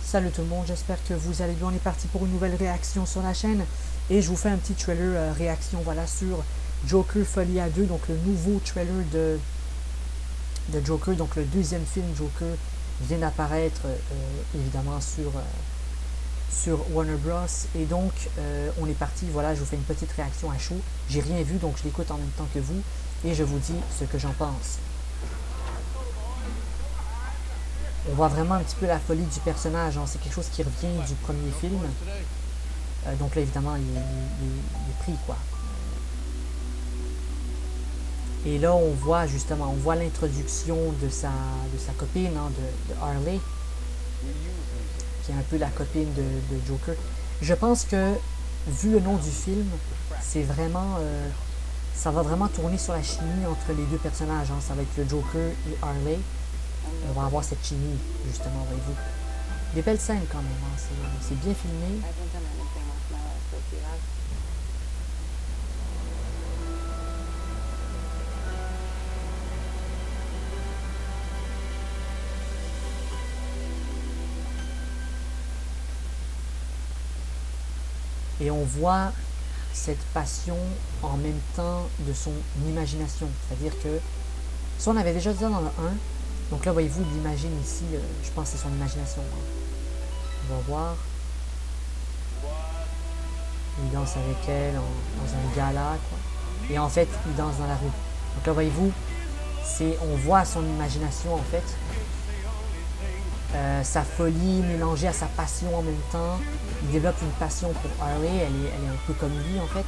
Salut tout le monde, j'espère que vous allez bien. On est parti pour une nouvelle réaction sur la chaîne et je vous fais un petit trailer réaction voilà sur Joker Folie à 2, donc le nouveau trailer de Joker, donc le deuxième film Joker vient d'apparaître évidemment sur Warner Bros. Et donc on est parti, voilà, je vous fais une petite réaction à chaud. J'ai rien vu donc je l'écoute en même temps que vous et je vous dis ce que j'en pense. On voit vraiment un petit peu la folie du personnage, hein. C'est quelque chose qui revient du premier film. Donc là, évidemment, il est pris, quoi. Et là, on voit justement, on voit l'introduction de sa copine, hein, de Harley, qui est un peu la copine de Joker. Je pense que, vu le nom du film, c'est vraiment... ça va vraiment tourner sur la chimie entre les deux personnages, hein. Ça va être le Joker et Harley. On va avoir cette chimie, justement, voyez-vous. Des belles scènes quand même, hein. C'est bien filmé. Et on voit cette passion en même temps de son imagination. C'est-à-dire que, ça on avait déjà dit dans le 1, donc là voyez-vous, il l'imagine ici, je pense que c'est son imagination. On va voir. Il danse avec elle dans un gala, quoi. Et en fait, il danse dans la rue. Donc là voyez-vous, on voit son imagination en fait. Sa folie mélangée à sa passion en même temps. Il développe une passion pour Harley, elle est un peu comme lui en fait.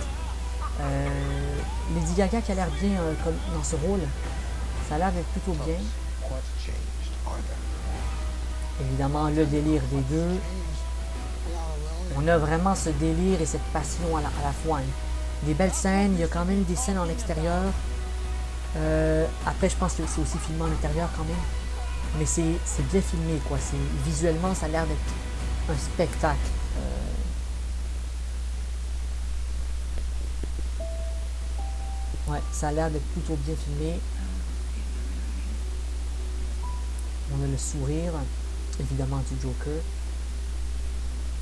Lady Gaga qui a l'air bien comme dans ce rôle, ça a l'air d'être plutôt bien. Évidemment le délire des deux. On a vraiment ce délire et cette passion à la fois. Hein. Des belles scènes, il y a quand même des scènes en extérieur. Après je pense que c'est aussi filmé en intérieur quand même. Mais c'est bien filmé, quoi. Visuellement, ça a l'air d'être un spectacle. Ouais, ça a l'air d'être plutôt bien filmé. On a le sourire, évidemment, du Joker.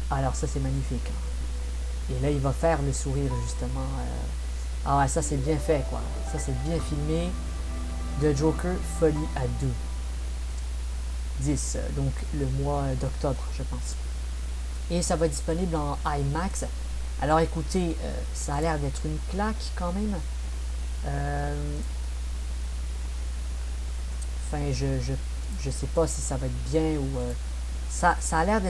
Alors ça, c'est magnifique. Hein. Et là, il va faire le sourire, justement. Ah ouais, ça, c'est bien fait, quoi. Ça, c'est bien filmé. De Joker, Folie à 2. 10, donc le mois d'octobre, je pense. Et ça va être disponible en IMAX. Alors écoutez, ça a l'air d'être une claque quand même. Enfin, je sais pas si ça va être bien ou ça a l'air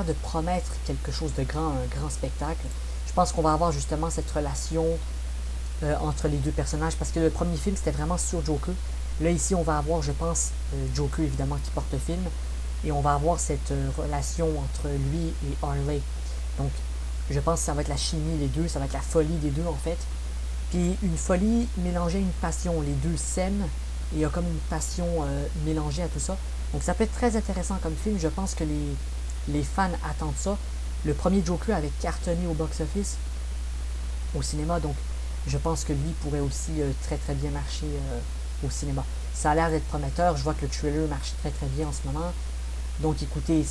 de promettre quelque chose de grand, un grand spectacle. Je pense qu'on va avoir justement cette relation entre les deux personnages parce que le premier film c'était vraiment sur Joker. Là, ici, on va avoir, je pense, Joker, évidemment, qui porte le film. Et on va avoir cette relation entre lui et Harley. Donc, je pense que ça va être la chimie des deux. Ça va être la folie des deux, en fait. Puis, une folie mélangée à une passion. Les deux s'aiment. Et il y a comme une passion mélangée à tout ça. Donc, ça peut être très intéressant comme film. Je pense que les fans attendent ça. Le premier Joker avait cartonné au box-office, au cinéma. Donc, je pense que lui pourrait aussi très, très bien marcher au cinéma. Ça a l'air d'être prometteur. Je vois que le trailer marche très très bien en ce moment. Donc écoutez,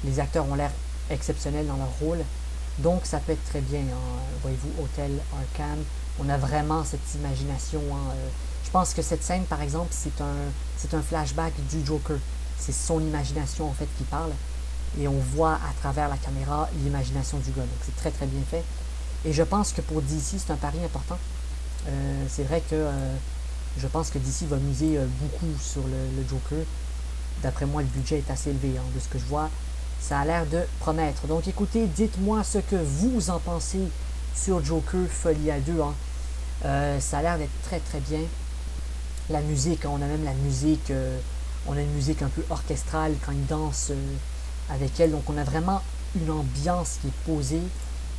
les acteurs ont l'air exceptionnels dans leur rôle. Donc ça peut être très bien. Hein. Voyez-vous, Hôtel Arkham. On a vraiment cette imagination. Hein. Je pense que cette scène, par exemple, c'est un flashback du Joker. C'est son imagination en fait qui parle. Et on voit à travers la caméra l'imagination du gars. Donc c'est très très bien fait. Et je pense que pour DC, c'est un pari important. C'est vrai que je pense que DC va miser beaucoup sur le Joker. D'après moi, le budget est assez élevé, hein, de ce que je vois. Ça a l'air de promettre. Donc écoutez, dites-moi ce que vous en pensez sur Joker Folie à 2. Hein. Ça a l'air d'être très très bien. La musique, on a même la musique, on a une musique un peu orchestrale quand il danse avec elle. Donc on a vraiment une ambiance qui est posée.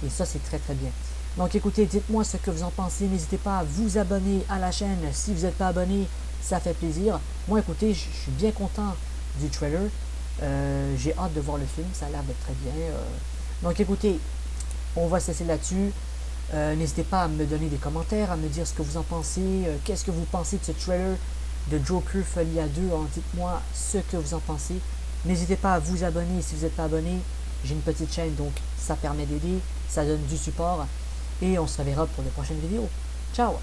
Et ça, c'est très très bien. Donc écoutez, dites-moi ce que vous en pensez. N'hésitez pas à vous abonner à la chaîne. Si vous n'êtes pas abonné, ça fait plaisir. Moi, écoutez, je suis bien content du trailer. J'ai hâte de voir le film. Ça a l'air d'être très bien. Donc écoutez, on va cesser là-dessus. N'hésitez pas à me donner des commentaires, à me dire ce que vous en pensez. Qu'est-ce que vous pensez de ce trailer de Joker Folie à 2. Hein? Dites-moi ce que vous en pensez. N'hésitez pas à vous abonner si vous n'êtes pas abonné. J'ai une petite chaîne, donc ça permet d'aider, ça donne du support. Et on se reverra pour de prochaines vidéos. Ciao!